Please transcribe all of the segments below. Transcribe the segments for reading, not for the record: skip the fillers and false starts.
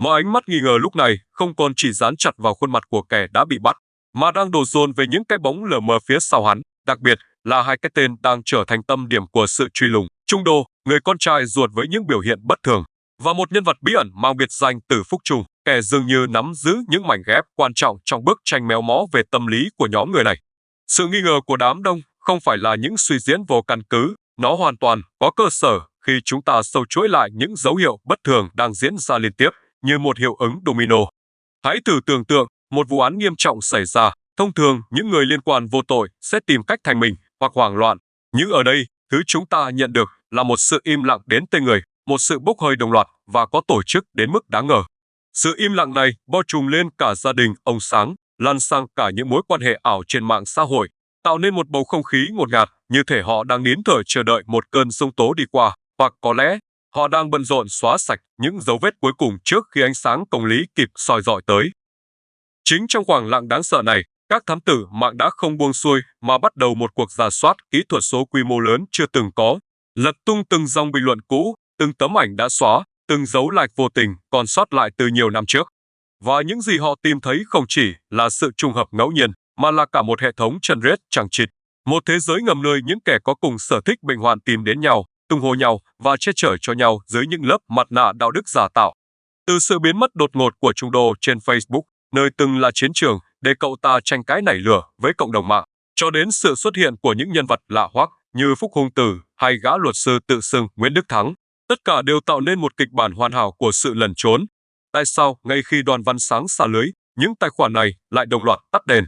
Mà ánh mắt nghi ngờ lúc này không còn chỉ dán chặt vào khuôn mặt của kẻ đã bị bắt, mà đang đổ dồn về những cái bóng lờ mờ phía sau hắn, đặc biệt là hai cái tên đang trở thành tâm điểm của sự truy lùng. Trung Đô, người con trai ruột với những biểu hiện bất thường, và một nhân vật bí ẩn mang biệt danh Tử Phúc Trung, kẻ dường như nắm giữ những mảnh ghép quan trọng trong bức tranh méo mó về tâm lý của nhóm người này. Sự nghi ngờ của đám đông không phải là những suy diễn vô căn cứ, nó hoàn toàn có cơ sở khi chúng ta sâu chuỗi lại những dấu hiệu bất thường đang diễn ra liên tiếp như một hiệu ứng domino. Hãy thử tưởng tượng một vụ án nghiêm trọng xảy ra, thông thường những người liên quan vô tội sẽ tìm cách thành mình hoặc hoảng loạn, nhưng ở đây, thứ chúng ta nhận được là một sự im lặng đến tê người, một sự bốc hơi đồng loạt và có tổ chức đến mức đáng ngờ. Sự im lặng này bao trùm lên cả gia đình ông Sáng, lan sang cả những mối quan hệ ảo trên mạng xã hội, tạo nên một bầu không khí ngột ngạt như thể họ đang nín thở chờ đợi một cơn giông tố đi qua, hoặc có lẽ họ đang bận rộn xóa sạch những dấu vết cuối cùng trước khi ánh sáng công lý kịp soi rọi tới. Chính trong khoảng lặng đáng sợ này, các thám tử mạng đã không buông xuôi mà bắt đầu một cuộc rà soát kỹ thuật số quy mô lớn chưa từng có, lật tung từng dòng bình luận cũ, từng tấm ảnh đã xóa, từng dấu like vô tình còn sót lại từ nhiều năm trước. Và những gì họ tìm thấy không chỉ là sự trùng hợp ngẫu nhiên, mà là cả một hệ thống chân rết chằng chịt, một thế giới ngầm nơi những kẻ có cùng sở thích bệnh hoạn tìm đến nhau, tung hô nhau và che chở cho nhau dưới những lớp mặt nạ đạo đức giả tạo. Từ sự biến mất đột ngột của Trung Đô trên Facebook, nơi từng là chiến trường để cậu ta tranh cãi nảy lửa với cộng đồng mạng, cho đến sự xuất hiện của những nhân vật lạ hoắc như Phúc Hùng Tử hay gã luật sư tự xưng Nguyễn Đức Thắng, tất cả đều tạo nên một kịch bản hoàn hảo của sự lẩn trốn. Tại sao ngay khi Đoàn Văn Sáng xả lưới, những tài khoản này lại đồng loạt tắt đèn?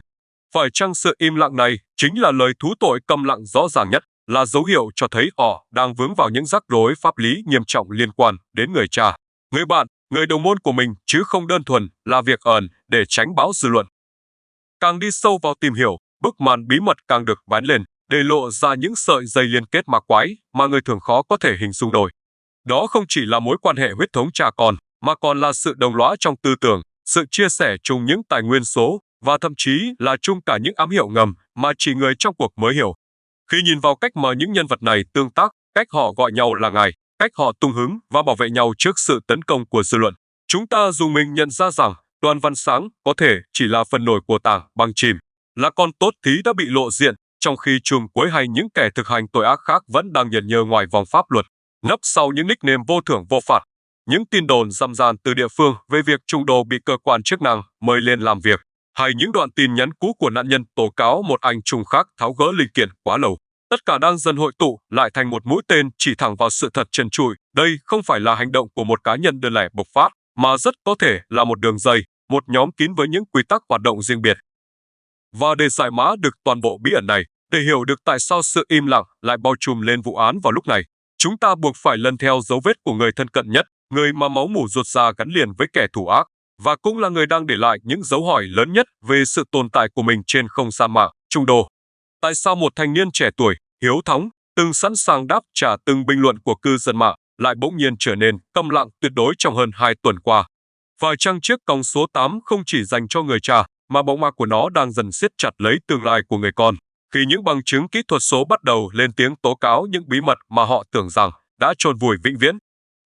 Phải chăng sự im lặng này chính là lời thú tội câm lặng rõ ràng nhất, là dấu hiệu cho thấy họ đang vướng vào những rắc rối pháp lý nghiêm trọng liên quan đến người cha, người bạn, người đồng môn của mình, chứ không đơn thuần là việc ẩn để tránh bão dư luận. Càng đi sâu vào tìm hiểu, bức màn bí mật càng được vén lên, để lộ ra những sợi dây liên kết ma quái mà người thường khó có thể hình dung nổi. Đó không chỉ là mối quan hệ huyết thống cha con, mà còn là sự đồng lõa trong tư tưởng, sự chia sẻ chung những tài nguyên số, và thậm chí là chung cả những ám hiệu ngầm mà chỉ người trong cuộc mới hiểu. Khi nhìn vào cách mà những nhân vật này tương tác, cách họ gọi nhau là ngài, cách họ tung hứng và bảo vệ nhau trước sự tấn công của dư luận, chúng ta dùng mình nhận ra rằng Đoàn Văn Sáng có thể chỉ là phần nổi của tảng băng chìm, là con tốt thí đã bị lộ diện, trong khi chùm cuối hay những kẻ thực hành tội ác khác vẫn đang nhẫn nhơ ngoài vòng pháp luật, nấp sau những nickname vô thưởng vô phạt. Những tin đồn răm ran từ địa phương về việc Trung Đô bị cơ quan chức năng mời lên làm việc, hay những đoạn tin nhắn cũ của nạn nhân tố cáo một anh Trung khác tháo gỡ linh kiện quá lâu, tất cả đang dần hội tụ lại thành một mũi tên chỉ thẳng vào sự thật trần trụi. Đây không phải là hành động của một cá nhân đơn lẻ bộc phát, mà rất có thể là một đường dây, một nhóm kín với những quy tắc hoạt động riêng biệt. Và để giải mã được toàn bộ bí ẩn này, để hiểu được tại sao sự im lặng lại bao trùm lên vụ án vào lúc này, chúng ta buộc phải lần theo dấu vết của người thân cận nhất, người mà máu mủ ruột già gắn liền với kẻ thủ ác, và cũng là người đang để lại những dấu hỏi lớn nhất về sự tồn tại của mình trên không gian mạng, Trung Đô. Tại sao một thanh niên trẻ tuổi, hiếu thắng, từng sẵn sàng đáp trả từng bình luận của cư dân mạng, lại bỗng nhiên trở nên câm lặng tuyệt đối trong hơn 2 tuần qua? Phải chăng chiếc còng số 8 không chỉ dành cho người cha, mà bóng ma của nó đang dần siết chặt lấy tương lai của người con, khi những bằng chứng kỹ thuật số bắt đầu lên tiếng tố cáo những bí mật mà họ tưởng rằng đã chôn vùi vĩnh viễn?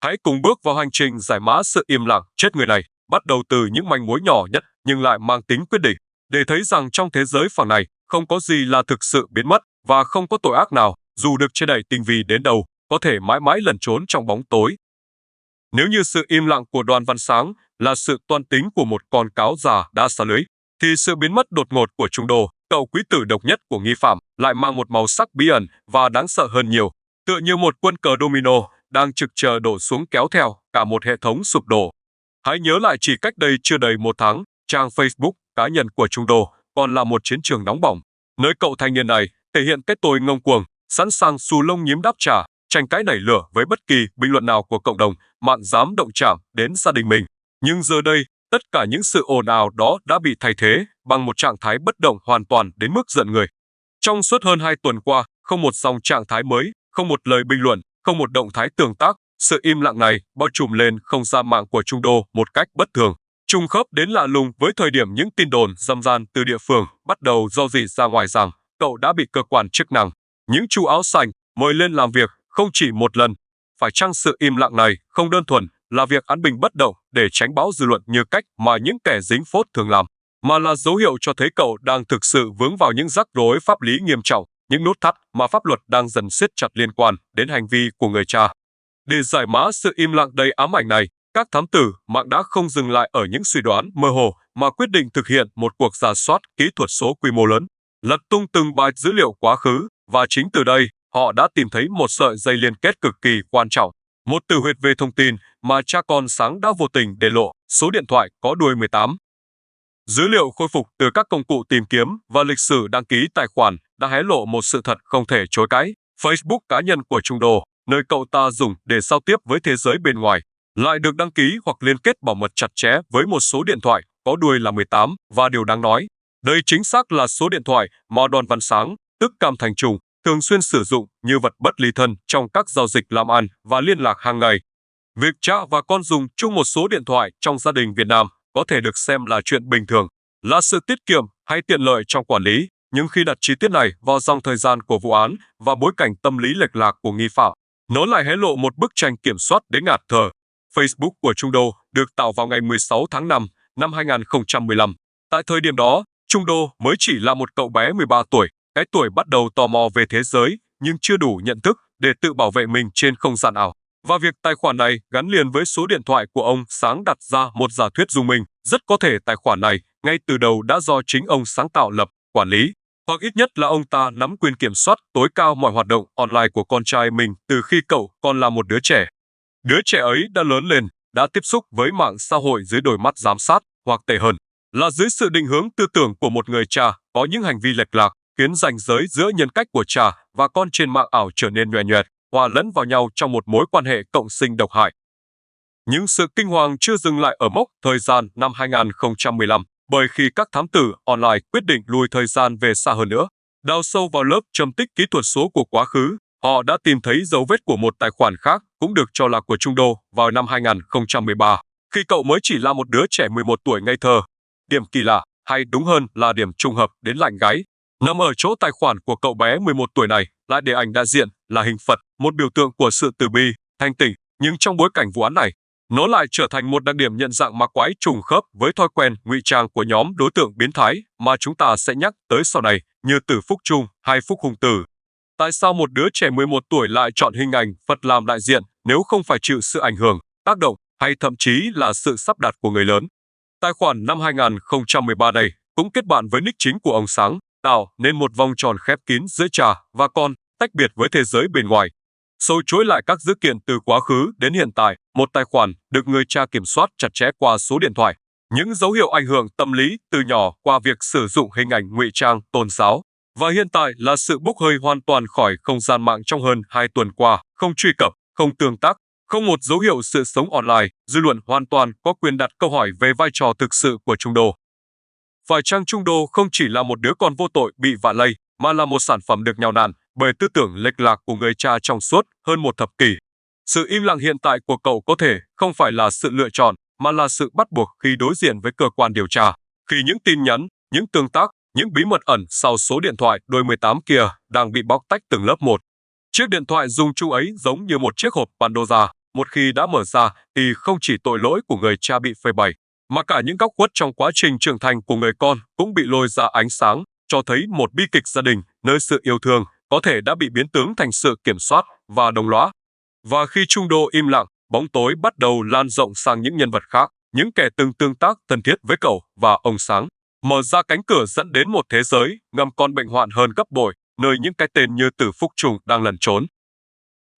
Hãy cùng bước vào hành trình giải mã sự im lặng chết người này, bắt đầu từ những manh mối nhỏ nhất nhưng lại mang tính quyết định, để thấy rằng trong thế giới phẳng này không có gì là thực sự biến mất, và không có tội ác nào, dù được che đậy tinh vi đến đâu, có thể mãi mãi lẩn trốn trong bóng tối. Nếu như sự im lặng của Đoàn Văn Sáng là sự toan tính của một con cáo già đã xả lưới, thì sự biến mất đột ngột của Trung Đô, cậu quý tử độc nhất của nghi phạm, lại mang một màu sắc bí ẩn và đáng sợ hơn nhiều, tựa như một quân cờ domino đang trực chờ đổ xuống kéo theo cả một hệ thống sụp đổ. Hãy nhớ lại, chỉ cách đây chưa đầy 1 tháng, trang Facebook cá nhân của Trung Đô còn là một chiến trường nóng bỏng, nơi cậu thanh niên này thể hiện cái tôi ngông cuồng, sẵn sàng xù lông nhím đáp trả, tranh cãi nảy lửa với bất kỳ bình luận nào của cộng đồng mạng dám động chạm đến gia đình mình. Nhưng giờ đây, tất cả những sự ồn ào đó đã bị thay thế bằng một trạng thái bất động hoàn toàn đến mức giận người. Trong suốt hơn 2 tuần qua, không một dòng trạng thái mới, không một lời bình luận, không một động thái tương tác, sự im lặng này bao trùm lên không gian mạng của Trung Đô một cách bất thường, trùng khớp đến lạ lùng với thời điểm những tin đồn răm ran từ địa phương bắt đầu rao rỉ ra ngoài rằng cậu đã bị cơ quan chức năng, những chú áo xanh, mời lên làm việc không chỉ một lần. Phải chăng sự im lặng này không đơn thuần là việc án bình bất động để tránh bão dư luận như cách mà những kẻ dính phốt thường làm, mà là dấu hiệu cho thấy cậu đang thực sự vướng vào những rắc rối pháp lý nghiêm trọng, những nút thắt mà pháp luật đang dần siết chặt liên quan đến hành vi của người cha. Để giải mã sự im lặng đầy ám ảnh này, các thám tử mạng đã không dừng lại ở những suy đoán mơ hồ mà quyết định thực hiện một cuộc rà soát kỹ thuật số quy mô lớn, lật tung từng byte dữ liệu quá khứ, và chính từ đây, họ đã tìm thấy một sợi dây liên kết cực kỳ quan trọng, một tử huyệt về thông tin mà cha con Sáng đã vô tình để lộ, số điện thoại có đuôi 18. Dữ liệu khôi phục từ các công cụ tìm kiếm và lịch sử đăng ký tài khoản đã hé lộ một sự thật không thể chối cãi. Facebook cá nhân của Trung Đô, nơi cậu ta dùng để giao tiếp với thế giới bên ngoài, lại được đăng ký hoặc liên kết bảo mật chặt chẽ với một số điện thoại có đuôi là 18, và điều đáng nói, đây chính xác là số điện thoại mà Đoàn Văn Sáng, tức Cam Thành Trung, thường xuyên sử dụng như vật bất ly thân trong các giao dịch làm ăn và liên lạc hàng ngày. Việc cha và con dùng chung một số điện thoại trong gia đình Việt Nam có thể được xem là chuyện bình thường, là sự tiết kiệm hay tiện lợi trong quản lý, nhưng khi đặt chi tiết này vào dòng thời gian của vụ án và bối cảnh tâm lý lệch lạc của nghi phạm, nó lại hé lộ một bức tranh kiểm soát đến ngạt thở. Facebook của Trung Đô được tạo vào ngày 16 tháng 5 năm 2015. Tại thời điểm đó, Trung Đô mới chỉ là một cậu bé 13 tuổi, cái tuổi bắt đầu tò mò về thế giới nhưng chưa đủ nhận thức để tự bảo vệ mình trên không gian ảo. Và việc tài khoản này gắn liền với số điện thoại của ông Sáng đặt ra một giả thuyết dung mình. Rất có thể tài khoản này ngay từ đầu đã do chính ông Sáng tạo lập, quản lý, hoặc ít nhất là ông ta nắm quyền kiểm soát tối cao mọi hoạt động online của con trai mình từ khi cậu còn là một đứa trẻ. Đứa trẻ ấy đã lớn lên, đã tiếp xúc với mạng xã hội dưới đôi mắt giám sát, hoặc tệ hơn, là dưới sự định hướng tư tưởng của một người cha có những hành vi lệch lạc, khiến ranh giới giữa nhân cách của cha và con trên mạng ảo trở nên nhoẻn nhoẹt, hòa lẫn vào nhau trong một mối quan hệ cộng sinh độc hại. Nhưng sự kinh hoàng chưa dừng lại ở mốc thời gian năm 2015, bởi khi các thám tử online quyết định lùi thời gian về xa hơn nữa, đào sâu vào lớp trầm tích kỹ thuật số của quá khứ, họ đã tìm thấy dấu vết của một tài khoản khác cũng được cho là của Trung Đô vào năm 2013, khi cậu mới chỉ là một đứa trẻ 11 tuổi ngây thơ. Điểm kỳ lạ, hay đúng hơn là điểm trùng hợp đến lạnh gáy, nằm ở chỗ tài khoản của cậu bé 11 tuổi này lại để ảnh đại diện là hình Phật, một biểu tượng của sự từ bi, thanh tịnh, nhưng trong bối cảnh vụ án này, nó lại trở thành một đặc điểm nhận dạng ma quái trùng khớp với thói quen ngụy trang của nhóm đối tượng biến thái mà chúng ta sẽ nhắc tới sau này, như Tử Phúc Trung hay Phúc Hùng Tử. Tại sao một đứa trẻ 11 tuổi lại chọn hình ảnh Phật làm đại diện nếu không phải chịu sự ảnh hưởng, tác động hay thậm chí là sự sắp đặt của người lớn? Tài khoản năm 2013 này cũng kết bạn với nick chính của ông Sáng, tạo nên một vòng tròn khép kín giữa cha và con, tách biệt với thế giới bên ngoài. Sâu chuỗi lại các dữ kiện từ quá khứ đến hiện tại, một tài khoản được người cha kiểm soát chặt chẽ qua số điện thoại. Những dấu hiệu ảnh hưởng tâm lý từ nhỏ qua việc sử dụng hình ảnh ngụy trang tôn giáo, và hiện tại là sự bốc hơi hoàn toàn khỏi không gian mạng trong hơn 2 tuần qua, không truy cập, không tương tác, không một dấu hiệu sự sống online. Dư luận hoàn toàn có quyền đặt câu hỏi về vai trò thực sự của Trung Đô. Phải chăng Trung Đô không chỉ là một đứa con vô tội bị vạ lây, mà là một sản phẩm được nhào nặn bởi tư tưởng lệch lạc của người cha trong suốt hơn một thập kỷ? Sự im lặng hiện tại của cậu có thể không phải là sự lựa chọn, mà là sự bắt buộc khi đối diện với cơ quan điều tra. Khi những tin nhắn, những tương tác, những bí mật ẩn sau số điện thoại đôi 18 kia đang bị bóc tách từng lớp một. Chiếc điện thoại dùng chung ấy giống như một chiếc hộp Pandora, một khi đã mở ra thì không chỉ tội lỗi của người cha bị phơi bày, mà cả những góc khuất trong quá trình trưởng thành của người con cũng bị lôi ra ánh sáng, cho thấy một bi kịch gia đình nơi sự yêu thương có thể đã bị biến tướng thành sự kiểm soát và đồng lõa. Và khi Trung Đô im lặng, bóng tối bắt đầu lan rộng sang những nhân vật khác, những kẻ từng tương tác thân thiết với cậu và ông Sáng, mở ra cánh cửa dẫn đến một thế giới ngầm còn bệnh hoạn hơn gấp bội, nơi những cái tên như Tử Phúc Trung đang lẩn trốn.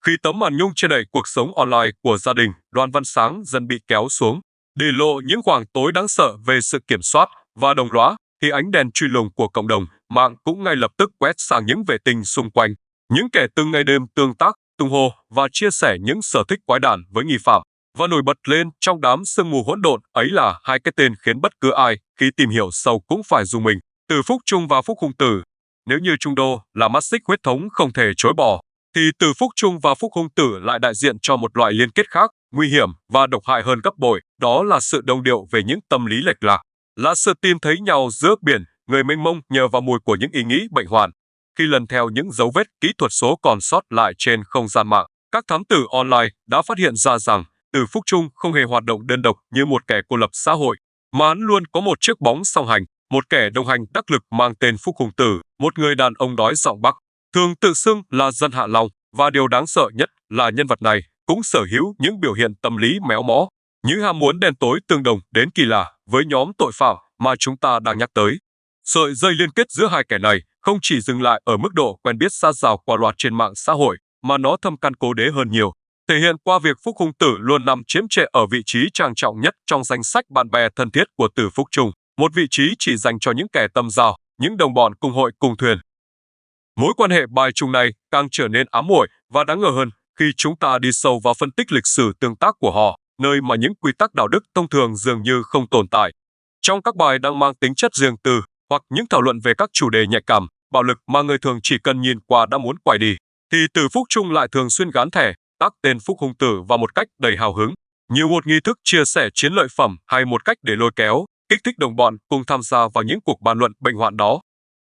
Khi tấm màn nhung che đậy cuộc sống online của gia đình Đoàn Văn Sáng dần bị kéo xuống, để lộ những khoảng tối đáng sợ về sự kiểm soát và đồng lõa, thì ánh đèn truy lùng của cộng đồng mạng cũng ngay lập tức quét sang những vệ tinh xung quanh, những kẻ từng ngày đêm tương tác, tung hô và chia sẻ những sở thích quái đản với nghi phạm. Và nổi bật lên trong đám sương mù hỗn độn ấy là hai cái tên khiến bất cứ ai khi tìm hiểu sâu cũng phải rùng mình: Tử Phúc Trung và Phúc Hùng Tử. Nếu như Trung Đô là mắt xích huyết thống không thể chối bỏ, thì Tử Phúc Trung và Phúc Hùng Tử lại đại diện cho một loại liên kết khác, nguy hiểm và độc hại hơn gấp bội. Đó là sự đồng điệu về những tâm lý lệch lạc, là sự tìm thấy nhau giữa biển người mênh mông nhờ vào mùi của những ý nghĩ bệnh hoạn. Khi lần theo những dấu vết kỹ thuật số còn sót lại trên không gian mạng, các thám tử online đã phát hiện ra rằng Từ Phúc Trung không hề hoạt động đơn độc như một kẻ cô lập xã hội, mà hắn luôn có một chiếc bóng song hành, một kẻ đồng hành đắc lực mang tên Phúc Hùng Tử, một người đàn ông đói giọng Bắc, thường tự xưng là dân Hạ Long, và điều đáng sợ nhất là nhân vật này cũng sở hữu những biểu hiện tâm lý méo mó, những ham muốn đen tối tương đồng đến kỳ lạ với nhóm tội phạm mà chúng ta đang nhắc tới. Sợi dây liên kết giữa hai kẻ này không chỉ dừng lại ở mức độ quen biết xa rào qua loa trên mạng xã hội, mà nó thâm căn cố đế hơn nhiều, thể hiện qua việc Phúc Hùng Tử luôn nằm chiếm trệ ở vị trí trang trọng nhất trong danh sách bạn bè thân thiết của Từ Phúc Trung, một vị trí chỉ dành cho những kẻ tâm giao, những đồng bọn cùng hội cùng thuyền. Mối quan hệ bài trùng này càng trở nên ám muội và đáng ngờ hơn khi chúng ta đi sâu vào phân tích lịch sử tương tác của họ, nơi mà những quy tắc đạo đức thông thường dường như không tồn tại. Trong các bài đang mang tính chất riêng tư, hoặc những thảo luận về các chủ đề nhạy cảm, bạo lực mà người thường chỉ cần nhìn qua đã muốn quay đi, thì Từ Phúc Trung lại thường xuyên gán thẻ, tác tên Phúc Hùng Tử vào một cách đầy hào hứng, như một nghi thức chia sẻ chiến lợi phẩm hay một cách để lôi kéo, kích thích đồng bọn cùng tham gia vào những cuộc bàn luận bệnh hoạn đó.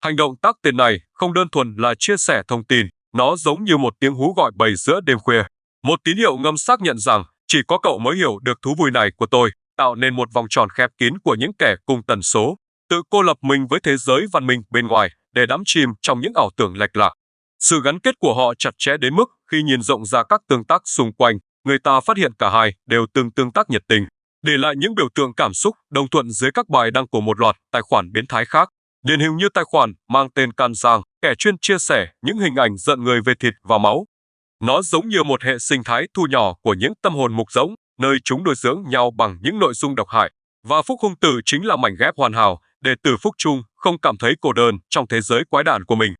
Hành động tác tên này không đơn thuần là chia sẻ thông tin, nó giống như một tiếng hú gọi bầy giữa đêm khuya, một tín hiệu ngầm xác nhận rằng chỉ có cậu mới hiểu được thú vui này của tôi, tạo nên một vòng tròn khép kín của những kẻ cùng tần số, tự cô lập mình với thế giới văn minh bên ngoài để đắm chìm trong những ảo tưởng lệch lạc. Sự gắn kết của họ chặt chẽ đến mức khi nhìn rộng ra các tương tác xung quanh, người ta phát hiện cả hai đều tương tác nhiệt tình, để lại những biểu tượng cảm xúc đồng thuận dưới các bài đăng của một loạt tài khoản biến thái khác. Điển hình như tài khoản mang tên Can Giang, kẻ chuyên chia sẻ những hình ảnh giận người về thịt và máu. Nó giống như một hệ sinh thái thu nhỏ của những tâm hồn mục rỗng, nơi chúng nuôi dưỡng nhau bằng những nội dung độc hại. Và Phúc Hùng Tử chính là mảnh ghép hoàn hảo để Từ Phúc Trung không cảm thấy cô đơn trong thế giới quái đản của mình.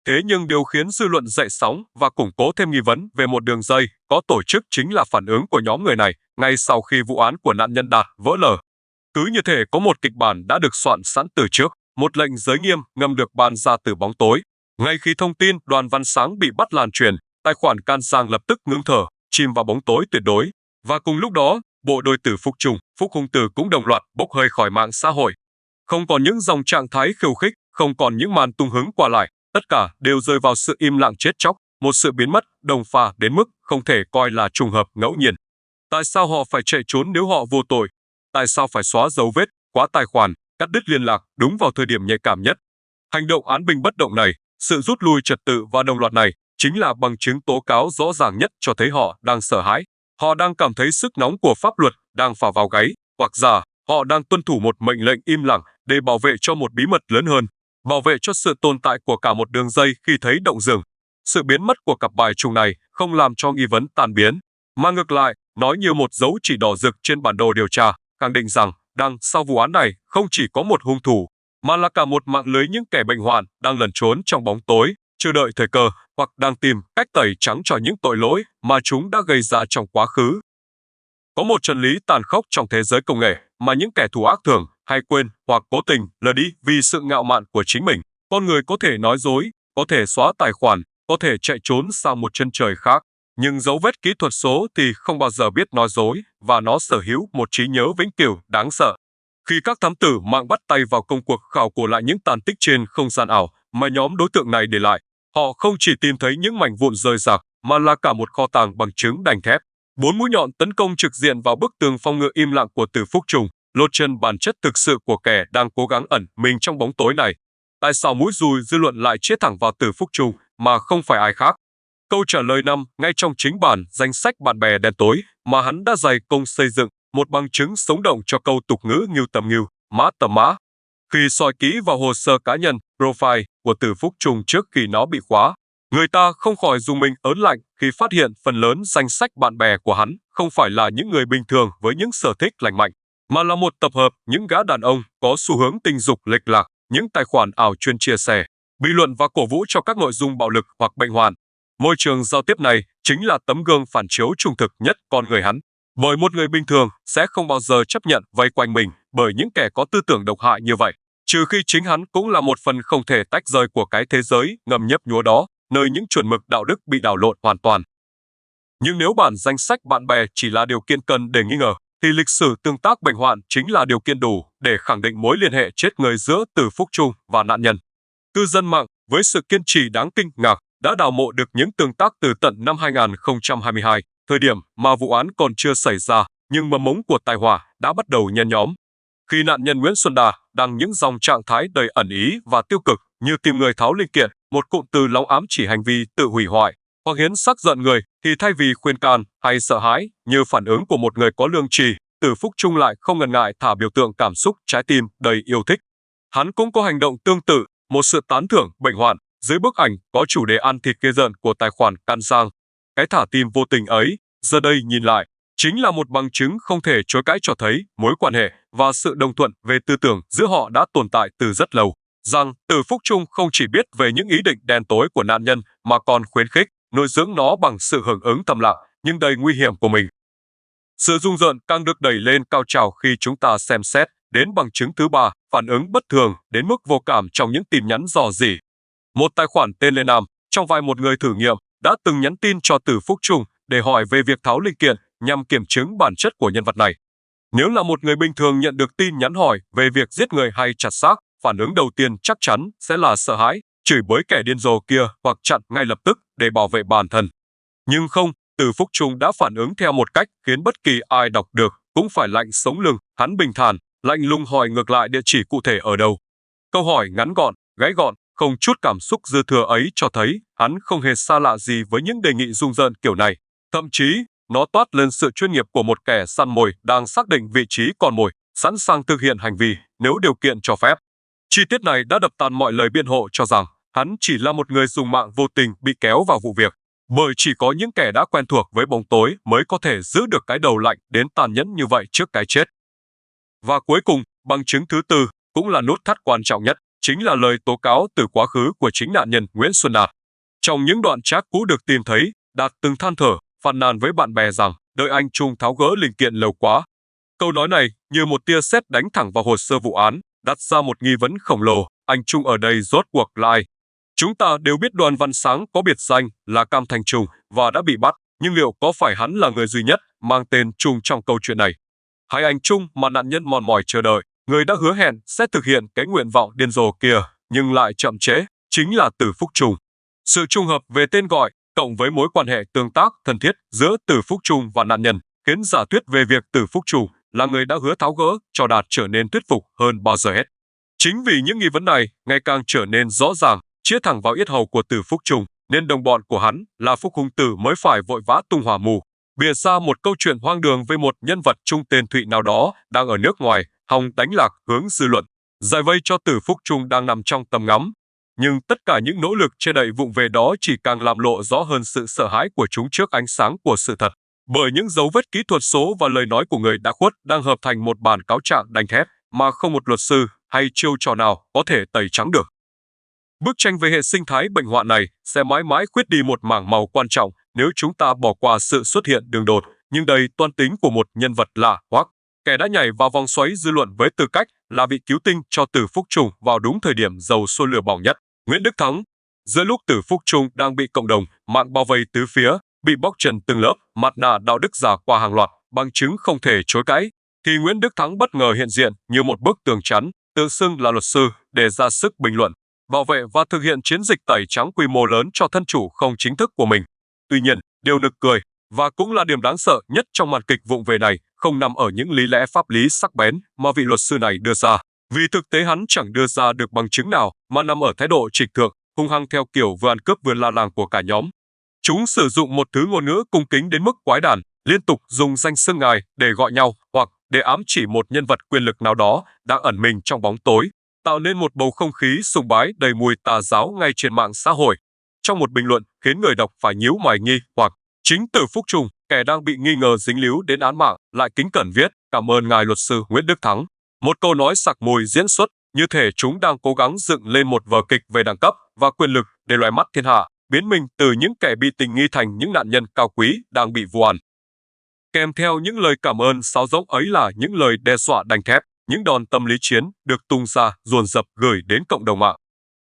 Thế nhưng điều khiến dư luận dậy sóng và củng cố thêm nghi vấn về một đường dây có tổ chức chính là phản ứng của nhóm người này ngay sau khi vụ án của nạn nhân Đạt vỡ lở. Cứ như thể có một kịch bản đã được soạn sẵn từ trước, một lệnh giới nghiêm ngầm được ban ra từ bóng tối. Ngay khi thông tin Đoàn Văn Sáng bị bắt lan truyền, tài khoản Can Giang lập tức ngưng thở, chìm vào bóng tối tuyệt đối. Và cùng lúc đó, bộ đôi Từ Phúc Trung, Phúc Hùng Tử cũng đồng loạt bốc hơi khỏi mạng xã hội. Không còn những dòng trạng thái khiêu khích, không còn những màn tung hứng qua lại, tất cả đều rơi vào sự im lặng chết chóc, một sự biến mất đồng pha đến mức không thể coi là trùng hợp ngẫu nhiên. Tại sao họ phải chạy trốn nếu họ vô tội? Tại sao phải xóa dấu vết, khóa tài khoản, cắt đứt liên lạc đúng vào thời điểm nhạy cảm nhất? Hành động án binh bất động này, sự rút lui trật tự và đồng loạt này chính là bằng chứng tố cáo rõ ràng nhất cho thấy họ đang sợ hãi. Họ đang cảm thấy sức nóng của pháp luật đang phả vào gáy, hoặc giả họ đang tuân thủ một mệnh lệnh im lặng để bảo vệ cho một bí mật lớn hơn, bảo vệ cho sự tồn tại của cả một đường dây khi thấy động dừng. Sự biến mất của cặp bài trùng này không làm cho nghi vấn tan biến, mà ngược lại, nói như một dấu chỉ đỏ rực trên bản đồ điều tra, khẳng định rằng đằng sau vụ án này không chỉ có một hung thủ, mà là cả một mạng lưới những kẻ bệnh hoạn đang lẩn trốn trong bóng tối, chờ đợi thời cơ, hoặc đang tìm cách tẩy trắng cho những tội lỗi mà chúng đã gây ra trong quá khứ. Có một chân lý tàn khốc trong thế giới công nghệ mà những kẻ thù ác thường hay quên hoặc cố tình lờ đi vì sự ngạo mạn của chính mình. Con người có thể nói dối, có thể xóa tài khoản, có thể chạy trốn sang một chân trời khác, nhưng dấu vết kỹ thuật số thì không bao giờ biết nói dối, và nó sở hữu một trí nhớ vĩnh cửu đáng sợ. Khi các thám tử mạng bắt tay vào công cuộc khảo cổ lại những tàn tích trên không gian ảo mà nhóm đối tượng này để lại, họ không chỉ tìm thấy những mảnh vụn rời rạc, mà là cả một kho tàng bằng chứng đanh thép. 4 mũi nhọn tấn công trực diện vào bức tường phòng ngự im lặng của Từ Phúc Trung, lột chân bản chất thực sự của kẻ đang cố gắng ẩn mình trong bóng tối này. Tại sao mũi dùi dư luận lại chĩa thẳng vào Từ Phúc Trung mà không phải ai khác? Câu trả lời nằm ngay trong chính bản danh sách bạn bè đen tối mà hắn đã dày công xây dựng, một bằng chứng sống động cho câu tục ngữ ngưu tầm ngưu, mã tầm mã. Khi soi kỹ vào hồ sơ cá nhân, profile của Từ Phúc Trung trước khi nó bị khóa, người ta không khỏi rùng mình ớn lạnh khi phát hiện phần lớn danh sách bạn bè của hắn không phải là những người bình thường với những sở thích lành mạnh, mà là một tập hợp những gã đàn ông có xu hướng tình dục lệch lạc, những tài khoản ảo chuyên chia sẻ, bình luận và cổ vũ cho các nội dung bạo lực hoặc bệnh hoạn. Môi trường giao tiếp này chính là tấm gương phản chiếu trung thực nhất con người hắn, bởi một người bình thường sẽ không bao giờ chấp nhận vây quanh mình bởi những kẻ có tư tưởng độc hại như vậy, trừ khi chính hắn cũng là một phần không thể tách rời của cái thế giới ngầm nhấp nhúa đó, nơi những chuẩn mực đạo đức bị đảo lộn hoàn toàn. Nhưng nếu bản danh sách bạn bè chỉ là điều kiện cần để nghi ngờ, thì lịch sử tương tác bệnh hoạn chính là điều kiện đủ để khẳng định mối liên hệ chết người giữa Từ Phúc Trung và nạn nhân. Cư dân mạng với sự kiên trì đáng kinh ngạc đã đào mộ được những tương tác từ tận năm 2022, thời điểm mà vụ án còn chưa xảy ra, nhưng mầm mống của tai họa đã bắt đầu nhen nhóm. Khi nạn nhân Nguyễn Xuân Đà đăng những dòng trạng thái đầy ẩn ý và tiêu cực như tìm người tháo linh kiện, một cụm từ lóng ám chỉ hành vi tự hủy hoại hoặc hiến xác giận người, thì thay vì khuyên can hay sợ hãi như phản ứng của một người có lương tri, Từ Phúc Trung lại không ngần ngại thả biểu tượng cảm xúc trái tim đầy yêu thích. Hắn cũng có hành động tương tự, một sự tán thưởng bệnh hoạn dưới bức ảnh có chủ đề ăn thịt ghê rợn của tài khoản Can Giang. Cái thả tim vô tình ấy, giờ đây nhìn lại, chính là một bằng chứng không thể chối cãi cho thấy mối quan hệ và sự đồng thuận về tư tưởng giữa họ đã tồn tại từ rất lâu. Rằng Từ Phúc Trung không chỉ biết về những ý định đen tối của nạn nhân mà còn khuyến khích, nuôi dưỡng nó bằng sự hưởng ứng thầm lặng nhưng đầy nguy hiểm của mình. Sự rung rợn càng được đẩy lên cao trào khi chúng ta xem xét đến bằng chứng thứ ba, phản ứng bất thường đến mức vô cảm trong những tin nhắn rò rỉ. Một tài khoản tên Lê Nam, trong vai một người thử nghiệm, đã từng nhắn tin cho Từ Phúc Trung để hỏi về việc tháo linh kiện nhằm kiểm chứng bản chất của nhân vật này. Nếu là một người bình thường nhận được tin nhắn hỏi về việc giết người hay chặt xác, phản ứng đầu tiên chắc chắn sẽ là sợ hãi, chửi bới kẻ điên rồ kia hoặc chặn ngay lập tức để bảo vệ bản thân. Nhưng không, Từ Phúc Trung đã phản ứng theo một cách khiến bất kỳ ai đọc được cũng phải lạnh sống lưng. Hắn bình thản, lạnh lùng hỏi ngược lại địa chỉ cụ thể ở đâu. Câu hỏi ngắn gọn, gãy gọn, không chút cảm xúc dư thừa ấy cho thấy hắn không hề xa lạ gì với những đề nghị rung rợn kiểu này. Thậm chí, nó toát lên sự chuyên nghiệp của một kẻ săn mồi đang xác định vị trí con mồi, sẵn sàng thực hiện hành vi nếu điều kiện cho phép. Chi tiết này đã đập tan mọi lời biện hộ cho rằng hắn chỉ là một người dùng mạng vô tình bị kéo vào vụ việc, bởi chỉ có những kẻ đã quen thuộc với bóng tối mới có thể giữ được cái đầu lạnh đến tàn nhẫn như vậy trước cái chết. Và cuối cùng, bằng chứng thứ tư, cũng là nút thắt quan trọng nhất, chính là lời tố cáo từ quá khứ của chính nạn nhân Nguyễn Xuân Đạt. Trong những đoạn chat cũ được tìm thấy, Đạt từng than thở, phàn nàn với bạn bè rằng đợi anh Trung tháo gỡ linh kiện lâu quá. Câu nói này như một tia sét đánh thẳng vào hồ sơ vụ án, đặt ra một nghi vấn khổng lồ, anh Trung ở đây rốt cuộc là ai? Chúng ta đều biết Đoàn Văn Sáng có biệt danh là Cam Thành Trung và đã bị bắt, nhưng liệu có phải hắn là người duy nhất mang tên Trung trong câu chuyện này? Hay anh Trung mà nạn nhân mòn mỏi chờ đợi, người đã hứa hẹn sẽ thực hiện cái nguyện vọng điên rồ kia, nhưng lại chậm trễ, chính là Từ Phúc Trung. Sự trùng hợp về tên gọi, cộng với mối quan hệ tương tác thân thiết giữa Từ Phúc Trung và nạn nhân, khiến giả thuyết về việc Từ Phúc Trung là người đã hứa tháo gỡ cho Đạt trở nên thuyết phục hơn bao giờ hết. Chính vì những nghi vấn này ngày càng trở nên rõ ràng, chĩa thẳng vào yết hầu của Từ Phúc Trung, nên đồng bọn của hắn là Phúc Hùng Tử mới phải vội vã tung hỏa mù, bịa ra một câu chuyện hoang đường về một nhân vật trung tên Thụy nào đó đang ở nước ngoài, hòng đánh lạc hướng dư luận, giải vây cho Từ Phúc Trung đang nằm trong tầm ngắm. Nhưng tất cả những nỗ lực che đậy vụng về đó chỉ càng làm lộ rõ hơn sự sợ hãi của chúng trước ánh sáng của sự thật. Bởi những dấu vết kỹ thuật số và lời nói của người đã khuất đang hợp thành một bản cáo trạng đanh thép mà không một luật sư hay chiêu trò nào có thể tẩy trắng được. Bức tranh về hệ sinh thái bệnh hoạn này sẽ mãi mãi khuyết đi một mảng màu quan trọng nếu chúng ta bỏ qua sự xuất hiện đường đột nhưng đầy toan tính của một nhân vật lạ hoắc, kẻ đã nhảy vào vòng xoáy dư luận với tư cách là vị cứu tinh cho Từ Phúc Trung vào đúng thời điểm dầu sôi lửa bỏng nhất. Nguyễn Đức Thắng, giữa lúc Từ Phúc Trung đang bị cộng đồng mạng bao vây tứ phía, bị bóc trần từng lớp mặt nạ đạo đức giả qua hàng loạt bằng chứng không thể chối cãi, thì Nguyễn Đức Thắng bất ngờ hiện diện như một bức tường chắn, tự xưng là luật sư để ra sức bình luận, bảo vệ và thực hiện chiến dịch tẩy trắng quy mô lớn cho thân chủ không chính thức của mình. Tuy nhiên, điều nực cười và cũng là điểm đáng sợ nhất trong màn kịch vụng về này không nằm ở những lý lẽ pháp lý sắc bén mà vị luật sư này đưa ra, vì thực tế hắn chẳng đưa ra được bằng chứng nào, mà nằm ở thái độ trịch thượng, hung hăng theo kiểu vừa ăn cướp vừa la làng của cả nhóm. Chúng sử dụng một thứ ngôn ngữ cung kính đến mức quái đản, liên tục dùng danh xưng ngài để gọi nhau hoặc để ám chỉ một nhân vật quyền lực nào đó đang ẩn mình trong bóng tối, tạo nên một bầu không khí sùng bái đầy mùi tà giáo ngay trên mạng xã hội. Trong một bình luận khiến người đọc phải nhíu mày nghi hoặc, chính Từ Phúc Trung, kẻ đang bị nghi ngờ dính líu đến án mạng, lại kính cẩn viết cảm ơn ngài luật sư Nguyễn Đức Thắng. Một câu nói sặc mùi diễn xuất, như thể chúng đang cố gắng dựng lên một vở kịch về đẳng cấp và quyền lực để loại mắt thiên hạ, biến mình từ những kẻ bị tình nghi thành những nạn nhân cao quý đang bị vu oan. Kèm theo những lời cảm ơn sáo rỗng ấy là những lời đe dọa đanh thép, những đòn tâm lý chiến được tung ra dồn dập gửi đến cộng đồng mạng.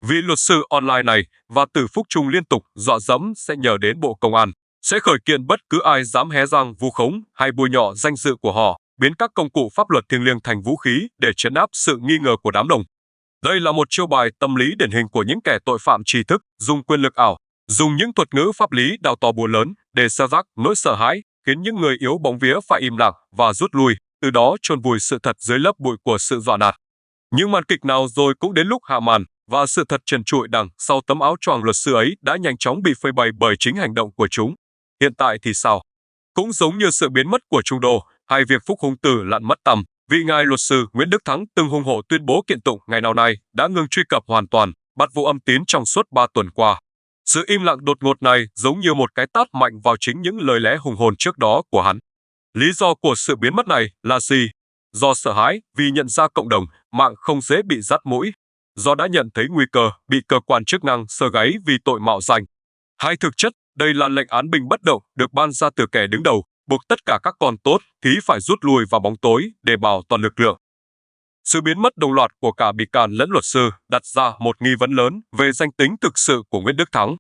Vị luật sư online này và Từ Phúc Trung liên tục dọa dẫm sẽ nhờ đến Bộ Công an, sẽ khởi kiện bất cứ ai dám hé răng vu khống hay bôi nhọ danh dự của họ, biến các công cụ pháp luật thiêng liêng thành vũ khí để trấn áp sự nghi ngờ của đám đông. Đây là một chiêu bài tâm lý điển hình của những kẻ tội phạm tri thức dùng quyền lực ảo, dùng những thuật ngữ pháp lý đào to búa lớn để xơ rác nỗi sợ hãi, khiến những người yếu bóng vía phải im lặng và rút lui, từ đó chôn vùi sự thật dưới lớp bụi của sự dọa nạt. Nhưng màn kịch nào rồi cũng đến lúc hạ màn, và sự thật trần trụi đằng sau tấm áo choàng luật sư ấy đã nhanh chóng bị phơi bày bởi chính hành động của chúng. Hiện tại thì sao? Cũng giống như sự biến mất của Trung Đô, hay việc Phúc Hùng Tử lặn mất tăm, vị ngài luật sư Nguyễn Đức Thắng từng hùng hổ tuyên bố kiện tụng ngày nào nay đã ngừng truy cập hoàn toàn, bắt vụ âm tín trong suốt 3 tuần qua. Sự im lặng đột ngột này giống như một cái tát mạnh vào chính những lời lẽ hùng hồn trước đó của hắn. Lý do của sự biến mất này là gì? Do sợ hãi vì nhận ra cộng đồng mạng không dễ bị dắt mũi, do đã nhận thấy nguy cơ bị cơ quan chức năng sờ gáy vì tội mạo danh. Hay thực chất, đây là lệnh án binh bất động được ban ra từ kẻ đứng đầu, buộc tất cả các con tốt thì phải rút lui vào bóng tối để bảo toàn lực lượng. Sự biến mất đồng loạt của cả bị can lẫn luật sư đặt ra một nghi vấn lớn về danh tính thực sự của Nguyễn Đức Thắng.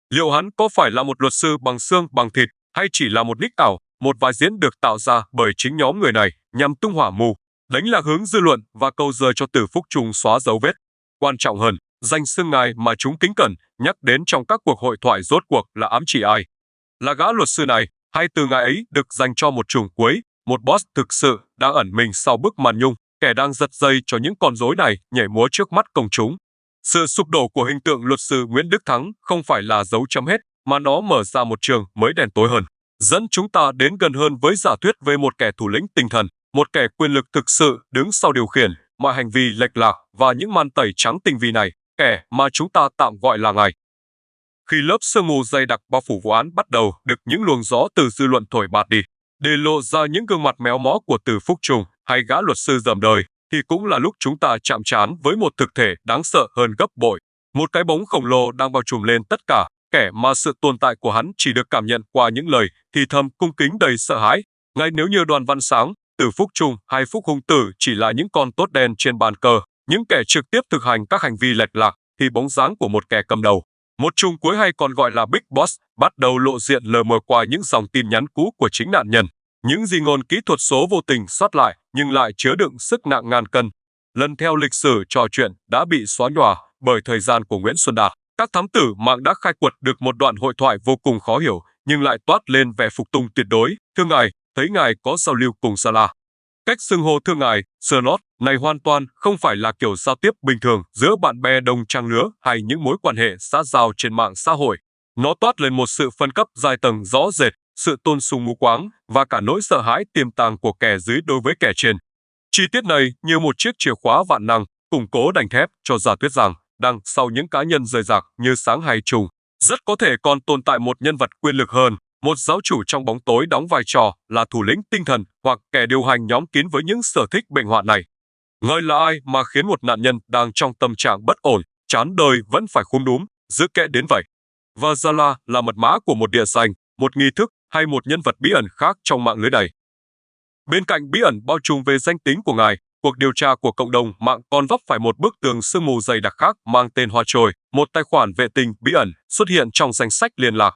Liệu hắn có phải là một luật sư bằng xương bằng thịt, hay chỉ là một nick ảo, một vai diễn được tạo ra bởi chính nhóm người này nhằm tung hỏa mù, đánh lạc hướng dư luận và câu giờ cho Từ Phúc Trung xóa dấu vết? Quan trọng hơn, danh xưng ngài mà chúng kính cẩn nhắc đến trong các cuộc hội thoại rốt cuộc là ám chỉ ai? Là gã luật sư này, hay từ ngài ấy được dành cho một trùm cuối, một boss thực sự đang ẩn mình sau bức màn nhung, kẻ đang giật dây cho những con rối này nhảy múa trước mắt công chúng? Sự sụp đổ của hình tượng luật sư Nguyễn Đức Thắng không phải là dấu chấm hết, mà nó mở ra một trường mới đen tối hơn, dẫn chúng ta đến gần hơn với giả thuyết về một kẻ thủ lĩnh tinh thần, một kẻ quyền lực thực sự đứng sau điều khiển mọi hành vi lệch lạc và những màn tẩy trắng tinh vi này, kẻ mà chúng ta tạm gọi là ngài. Khi lớp sương mù dày đặc bao phủ vụ án bắt đầu được những luồng gió từ dư luận thổi bạt đi, để lộ ra những gương mặt méo mó của Từ Phúc Trung hay gã luật sư dầm đời, thì cũng là lúc chúng ta chạm trán với một thực thể đáng sợ hơn gấp bội. Một cái bóng khổng lồ đang bao trùm lên tất cả, kẻ mà sự tồn tại của hắn chỉ được cảm nhận qua những lời thì thầm cung kính đầy sợ hãi. Ngay nếu như Đoàn Văn Sáng, Từ Phúc Trung hay Phúc Hùng Tử chỉ là những con tốt đen trên bàn cờ, những kẻ trực tiếp thực hành các hành vi lệch lạc, thì bóng dáng của một kẻ cầm đầu, một trùm cuối hay còn gọi là Big Boss, bắt đầu lộ diện lờ mờ qua những dòng tin nhắn cũ của chính nạn nhân. Những di ngôn kỹ thuật số vô tình sót lại nhưng lại chứa đựng sức nặng ngàn cân. Lần theo lịch sử trò chuyện đã bị xóa nhòa bởi thời gian của Nguyễn Xuân Đạt, các thám tử mạng đã khai quật được một đoạn hội thoại vô cùng khó hiểu nhưng lại toát lên vẻ phục tùng tuyệt đối. Thưa ngài, thấy ngài có giao lưu cùng Sala. Cách xưng hô thưa ngài, Sherlock này hoàn toàn không phải là kiểu giao tiếp bình thường giữa bạn bè đồng trang lứa hay những mối quan hệ xã giao trên mạng xã hội. Nó toát lên một sự phân cấp dài tầng rõ rệt, sự tôn sùng mù quáng và cả nỗi sợ hãi tiềm tàng của kẻ dưới đối với kẻ trên. Chi tiết này như một chiếc chìa khóa vạn năng, củng cố đành thép cho giả thuyết rằng đằng sau những cá nhân rời rạc như Sáng hay Trùng, rất có thể còn tồn tại một nhân vật quyền lực hơn, một giáo chủ trong bóng tối đóng vai trò là thủ lĩnh tinh thần hoặc kẻ điều hành nhóm kín với những sở thích bệnh hoạn này. Ngài là ai mà khiến một nạn nhân đang trong tâm trạng bất ổn, chán đời vẫn phải khúm núm, giữ kẽ đến vậy? Và Zala là mật mã của một địa danh, một nghi thức hay một nhân vật bí ẩn khác trong mạng lưới này. Bên cạnh bí ẩn bao trùm về danh tính của ngài, cuộc điều tra của cộng đồng mạng còn vấp phải một bức tường sương mù dày đặc khác mang tên Hoa Trồi, một tài khoản vệ tinh bí ẩn xuất hiện trong danh sách liên lạc.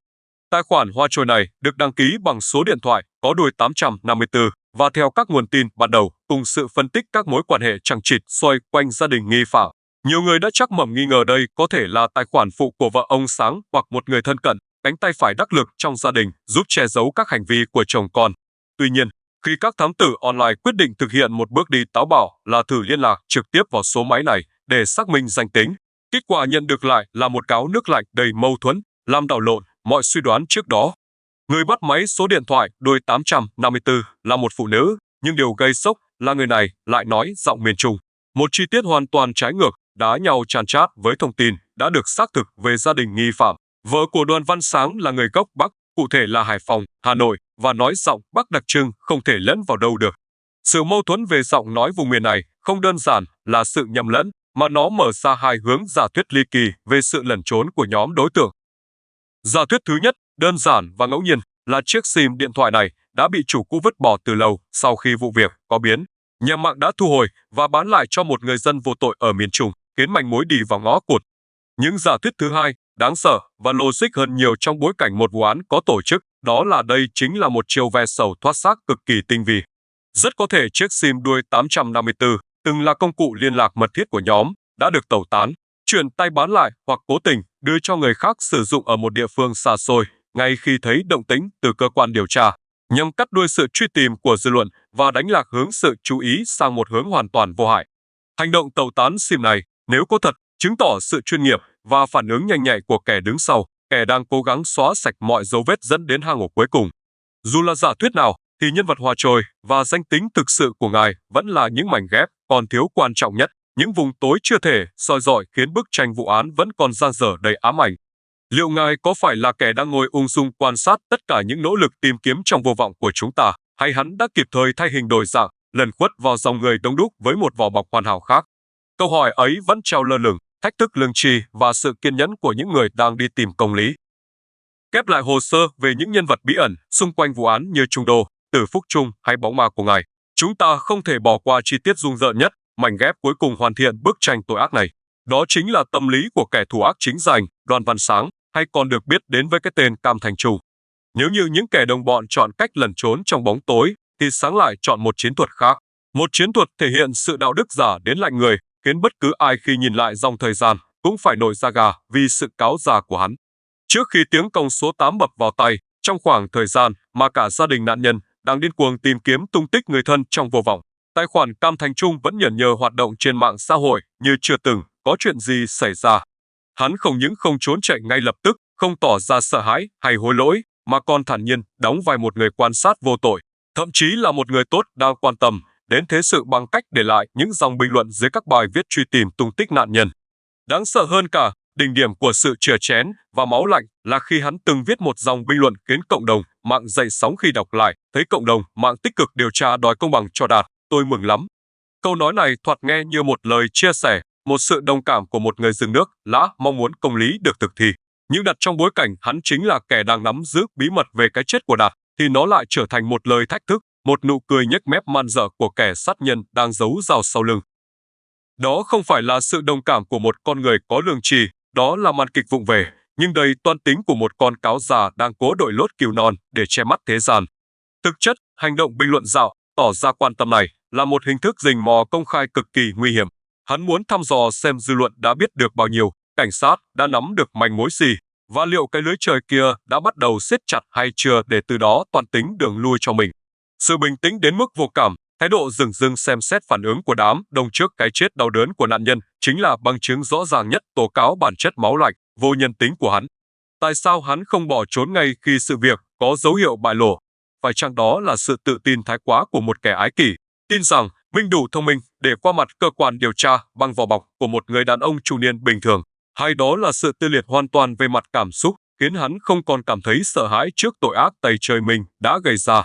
Tài khoản Hoa Trồi này được đăng ký bằng số điện thoại có đuôi 854 và theo các nguồn tin ban đầu cùng sự phân tích các mối quan hệ chằng chịt xoay quanh gia đình nghi phạm. Nhiều người đã chắc mẩm nghi ngờ đây có thể là tài khoản phụ của vợ ông Sáng hoặc một người thân cận, cánh tay phải đắc lực trong gia đình giúp che giấu các hành vi của chồng con. Tuy nhiên, khi các thám tử online quyết định thực hiện một bước đi táo bạo là thử liên lạc trực tiếp vào số máy này để xác minh danh tính, kết quả nhận được lại là một gáo nước lạnh đầy mâu thuẫn, làm đảo lộn mọi suy đoán trước đó. Người bắt máy số điện thoại đuôi 854 là một phụ nữ, nhưng điều gây sốc là người này lại nói giọng miền Trung. Một chi tiết hoàn toàn trái ngược, đá nhau tràn trát với thông tin đã được xác thực về gia đình nghi phạm. Vợ của Đoàn Văn Sáng là người gốc Bắc, cụ thể là Hải Phòng, Hà Nội, và nói giọng Bắc đặc trưng không thể lẫn vào đâu được. Sự mâu thuẫn về giọng nói vùng miền này không đơn giản là sự nhầm lẫn, mà nó mở ra hai hướng giả thuyết ly kỳ về sự lẩn trốn của nhóm đối tượng. Giả thuyết thứ nhất, đơn giản và ngẫu nhiên, là chiếc SIM điện thoại này đã bị chủ cũ vứt bỏ từ lâu sau khi vụ việc có biến. Nhà mạng đã thu hồi và bán lại cho một người dân vô tội ở miền Trung, khiến manh mối đi vào ngõ cụt. Những giả thuyết thứ hai, đáng sợ và logic hơn nhiều trong bối cảnh một vụ án có tổ chức, đó là đây chính là một chiêu ve sầu thoát xác cực kỳ tinh vi. Rất có thể chiếc SIM đuôi 854 từng là công cụ liên lạc mật thiết của nhóm, đã được tẩu tán, chuyển tay bán lại hoặc cố tình đưa cho người khác sử dụng ở một địa phương xa xôi, ngay khi thấy động tĩnh từ cơ quan điều tra. nhằm cắt đuôi sự truy tìm của dư luận và đánh lạc hướng sự chú ý sang một hướng hoàn toàn vô hại. Hành động tẩu tán sim này, nếu có thật, chứng tỏ sự chuyên nghiệp và phản ứng nhanh nhạy của kẻ đứng sau, kẻ đang cố gắng xóa sạch mọi dấu vết dẫn đến hang ổ cuối cùng. Dù là giả thuyết nào, thì nhân vật hòa trồi và danh tính thực sự của ngài vẫn là những mảnh ghép còn thiếu quan trọng nhất, những vùng tối chưa thể soi rọi khiến bức tranh vụ án vẫn còn dang dở đầy ám ảnh. Liệu ngài có phải là kẻ đang ngồi ung dung quan sát tất cả những nỗ lực tìm kiếm trong vô vọng của chúng ta, hay hắn đã kịp thời thay hình đổi dạng, lẩn khuất vào dòng người đông đúc với một vỏ bọc hoàn hảo khác? Câu hỏi ấy vẫn treo lơ lửng, thách thức lương tri và sự kiên nhẫn của những người đang đi tìm công lý. Kép lại hồ sơ về những nhân vật bí ẩn xung quanh vụ án như Trung Đô, Tử Phúc Trung hay bóng ma của ngài, chúng ta không thể bỏ qua chi tiết rùng rợn nhất, mảnh ghép cuối cùng hoàn thiện bức tranh tội ác này. Đó chính là tâm lý của kẻ thù ác chính danh, Đoàn Văn Sáng, hay còn được biết đến với cái tên Cam Thành Trung. Nếu như những kẻ đồng bọn chọn cách lẩn trốn trong bóng tối, thì Sáng lại chọn một chiến thuật khác. Một chiến thuật thể hiện sự đạo đức giả đến lạnh người, khiến bất cứ ai khi nhìn lại dòng thời gian cũng phải nổi da gà vì sự cáo già của hắn. Trước khi tiếng còng số 8 bập vào tay, trong khoảng thời gian mà cả gia đình nạn nhân đang điên cuồng tìm kiếm tung tích người thân trong vô vọng, tài khoản Cam Thành Trung vẫn nhởn nhơ hoạt động trên mạng xã hội như chưa từng có chuyện gì xảy ra. Hắn không những không trốn chạy ngay lập tức, không tỏ ra sợ hãi hay hối lỗi, mà còn thản nhiên đóng vai một người quan sát vô tội, thậm chí là một người tốt đang quan tâm đến thế sự bằng cách để lại những dòng bình luận dưới các bài viết truy tìm tung tích nạn nhân. Đáng sợ hơn cả, đỉnh điểm của sự chửa chén và máu lạnh là khi hắn từng viết một dòng bình luận khiến cộng đồng mạng dậy sóng khi đọc lại, thấy cộng đồng mạng tích cực điều tra đòi công bằng cho Đạt, tôi mừng lắm. Câu nói này thoạt nghe như một lời chia sẻ, một sự đồng cảm của một người rừng nước lã mong muốn công lý được thực thi. Nhưng đặt trong bối cảnh hắn chính là kẻ đang nắm giữ bí mật về cái chết của Đạt, thì nó lại trở thành một lời thách thức, một nụ cười nhếch mép man dợ của kẻ sát nhân đang giấu rào sau lưng. Đó không phải là sự đồng cảm của một con người có lương tri, đó là màn kịch vụng về, nhưng đầy toan tính của một con cáo già đang cố đội lốt cừu non để che mắt thế gian. Thực chất, hành động bình luận dạo, tỏ ra quan tâm này là một hình thức rình mò công khai cực kỳ nguy hiểm. Hắn muốn thăm dò xem dư luận đã biết được bao nhiêu, cảnh sát đã nắm được manh mối gì, và liệu cái lưới trời kia đã bắt đầu siết chặt hay chưa để từ đó toan tính đường lui cho mình. Sự bình tĩnh đến mức vô cảm, thái độ dửng dưng xem xét phản ứng của đám đông trước cái chết đau đớn của nạn nhân chính là bằng chứng rõ ràng nhất tố cáo bản chất máu lạnh, vô nhân tính của hắn. Tại sao hắn không bỏ trốn ngay khi sự việc có dấu hiệu bại lộ? Phải chăng đó là sự tự tin thái quá của một kẻ ái kỷ, tin rằng mình đủ thông minh để qua mặt cơ quan điều tra bằng vỏ bọc của một người đàn ông trung niên bình thường? Hay đó là sự tê liệt hoàn toàn về mặt cảm xúc, khiến hắn không còn cảm thấy sợ hãi trước tội ác tày trời mình đã gây ra?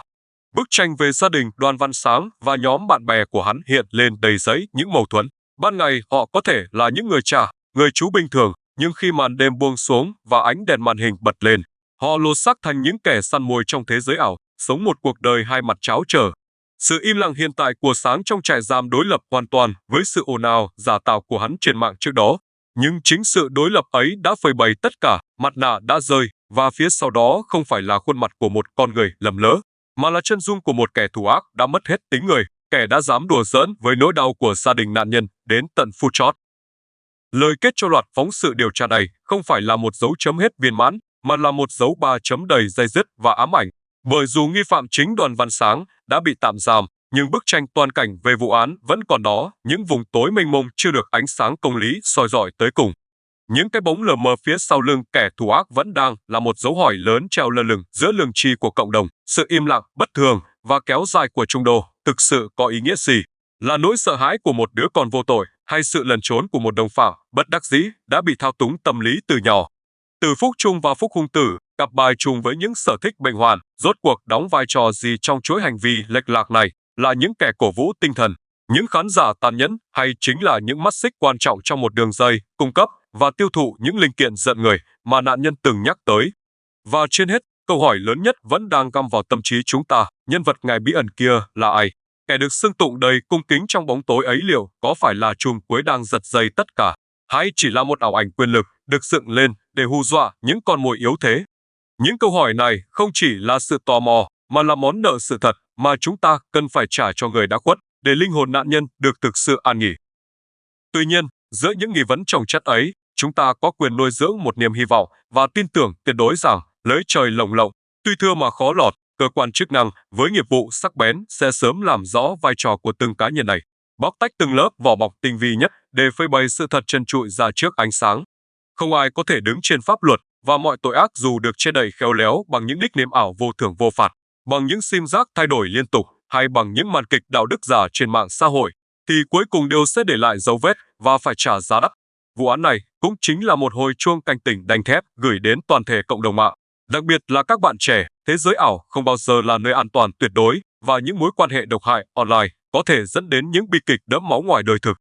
Bức tranh về gia đình Đoàn Văn Sáng và nhóm bạn bè của hắn hiện lên đầy giấy những mâu thuẫn. Ban ngày họ có thể là những người cha, người chú bình thường, nhưng khi màn đêm buông xuống và ánh đèn màn hình bật lên, họ lột xác thành những kẻ săn mồi trong thế giới ảo, sống một cuộc đời hai mặt tráo trở. Sự im lặng hiện tại của Sáng trong trại giam đối lập hoàn toàn với sự ồn ào giả tạo của hắn trên mạng trước đó. Nhưng chính sự đối lập ấy đã phơi bày tất cả, mặt nạ đã rơi, và phía sau đó không phải là khuôn mặt của một con người lầm lỡ, mà là chân dung của một kẻ thù ác đã mất hết tính người, kẻ đã dám đùa giỡn với nỗi đau của gia đình nạn nhân đến tận phút chót. Lời kết cho loạt phóng sự điều tra này không phải là một dấu chấm hết viên mãn, mà là một dấu ba chấm đầy dây dứt và ám ảnh. Bởi dù nghi phạm chính Đoàn Văn Sáng đã bị tạm giam, nhưng bức tranh toàn cảnh về vụ án vẫn còn đó, những vùng tối mênh mông chưa được ánh sáng công lý soi rọi tới cùng. Những cái bóng lờ mờ phía sau lưng kẻ thù ác vẫn đang là một dấu hỏi lớn treo lơ lửng giữa lương tri của cộng đồng. Sự im lặng, bất thường và kéo dài của Trung Đô thực sự có ý nghĩa gì? Là nỗi sợ hãi của một đứa con vô tội, hay sự lẩn trốn của một đồng phạm bất đắc dĩ đã bị thao túng tâm lý từ nhỏ? Từ Phúc Trung và Phúc Hung Tử, cặp bài trùng với những sở thích bệnh hoạn, rốt cuộc đóng vai trò gì trong chuỗi hành vi lệch lạc này? Là những kẻ cổ vũ tinh thần, những khán giả tàn nhẫn, hay chính là những mắt xích quan trọng trong một đường dây cung cấp và tiêu thụ những linh kiện giận người mà nạn nhân từng nhắc tới? Và trên hết, câu hỏi lớn nhất vẫn đang găm vào tâm trí chúng ta, nhân vật ngài bí ẩn kia là ai? Kẻ được xưng tụng đầy cung kính trong bóng tối ấy liệu có phải là chùm cuối đang giật dây tất cả, hay chỉ là một ảo ảnh quyền lực được dựng lên để hù dọa những con mồi yếu thế? Những câu hỏi này không chỉ là sự tò mò, mà là món nợ sự thật mà chúng ta cần phải trả cho người đã khuất, để linh hồn nạn nhân được thực sự an nghỉ. Tuy nhiên, giữa những nghi vấn chồng chất ấy, chúng ta có quyền nuôi dưỡng một niềm hy vọng và tin tưởng tuyệt đối rằng lưới trời lồng lộng, tuy thưa mà khó lọt, cơ quan chức năng với nghiệp vụ sắc bén sẽ sớm làm rõ vai trò của từng cá nhân này, bóc tách từng lớp vỏ bọc tinh vi nhất để phơi bày sự thật trần trụi ra trước ánh sáng. Không ai có thể đứng trên pháp luật, và mọi tội ác dù được che đậy khéo léo bằng những nickname ảo vô thưởng vô phạt, bằng những sim giác thay đổi liên tục hay bằng những màn kịch đạo đức giả trên mạng xã hội, thì cuối cùng đều sẽ để lại dấu vết và phải trả giá đắt. Vụ án này cũng chính là một hồi chuông cảnh tỉnh đanh thép gửi đến toàn thể cộng đồng mạng, đặc biệt là các bạn trẻ. Thế giới ảo không bao giờ là nơi an toàn tuyệt đối, và những mối quan hệ độc hại online có thể dẫn đến những bi kịch đẫm máu ngoài đời thực.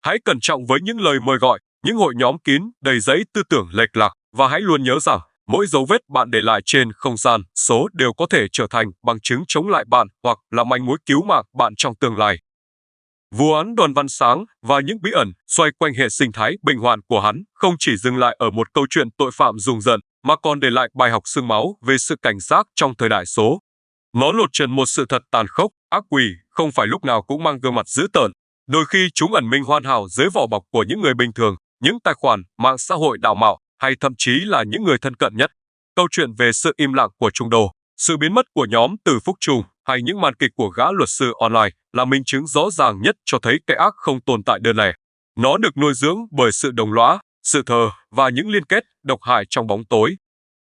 Hãy cẩn trọng với những lời mời gọi, những hội nhóm kín đầy dẫy tư tưởng lệch lạc, và hãy luôn nhớ rằng mỗi dấu vết bạn để lại trên không gian số đều có thể trở thành bằng chứng chống lại bạn hoặc là manh mối cứu mạng bạn trong tương lai. Vụ án Đoàn Văn Sáng và những bí ẩn xoay quanh hệ sinh thái bệnh hoạn của hắn không chỉ dừng lại ở một câu chuyện tội phạm rùng rợn, mà còn để lại bài học xương máu về sự cảnh giác trong thời đại số. Nó lột trần một sự thật tàn khốc, ác quỷ không phải lúc nào cũng mang gương mặt dữ tợn. Đôi khi chúng ẩn mình hoàn hảo dưới vỏ bọc của những người bình thường, những tài khoản mạng xã hội đạo mạo, hay thậm chí là những người thân cận nhất. Câu chuyện về sự im lặng của Trung Đô, sự biến mất của nhóm Từ Phúc Trung, hay những màn kịch của gã luật sư online là minh chứng rõ ràng nhất cho thấy cái ác không tồn tại đơn lẻ. Nó được nuôi dưỡng bởi sự đồng lõa, sự thờ và những liên kết độc hại trong bóng tối.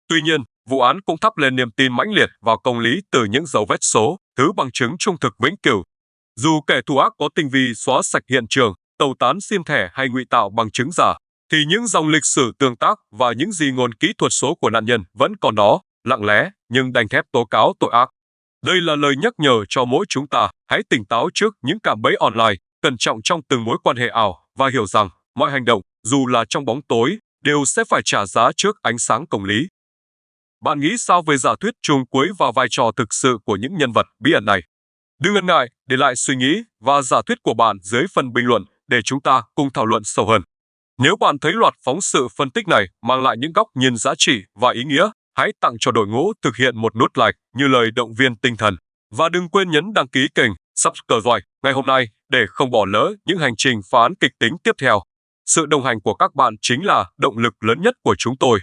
Tuy nhiên, vụ án cũng thắp lên niềm tin mãnh liệt vào công lý từ những dấu vết số, thứ bằng chứng trung thực vĩnh cửu. Dù kẻ thù ác có tinh vi xóa sạch hiện trường, tẩu tán sim thẻ hay ngụy tạo bằng chứng giả, thì những dòng lịch sử tương tác và những di ngôn kỹ thuật số của nạn nhân vẫn còn đó, lặng lẽ nhưng đanh thép tố cáo tội ác. Đây là lời nhắc nhở cho mỗi chúng ta, hãy tỉnh táo trước những cạm bẫy online, cẩn trọng trong từng mối quan hệ ảo, và hiểu rằng mọi hành động, dù là trong bóng tối, đều sẽ phải trả giá trước ánh sáng công lý. Bạn nghĩ sao về giả thuyết trùng cuối và vai trò thực sự của những nhân vật bí ẩn này? Đừng ngần ngại để lại suy nghĩ và giả thuyết của bạn dưới phần bình luận để chúng ta cùng thảo luận sâu hơn. Nếu bạn thấy loạt phóng sự phân tích này mang lại những góc nhìn giá trị và ý nghĩa, hãy tặng cho đội ngũ thực hiện một nút like như lời động viên tinh thần. Và đừng quên nhấn đăng ký kênh, subscribe ngày hôm nay để không bỏ lỡ những hành trình phá án kịch tính tiếp theo. Sự đồng hành của các bạn chính là động lực lớn nhất của chúng tôi.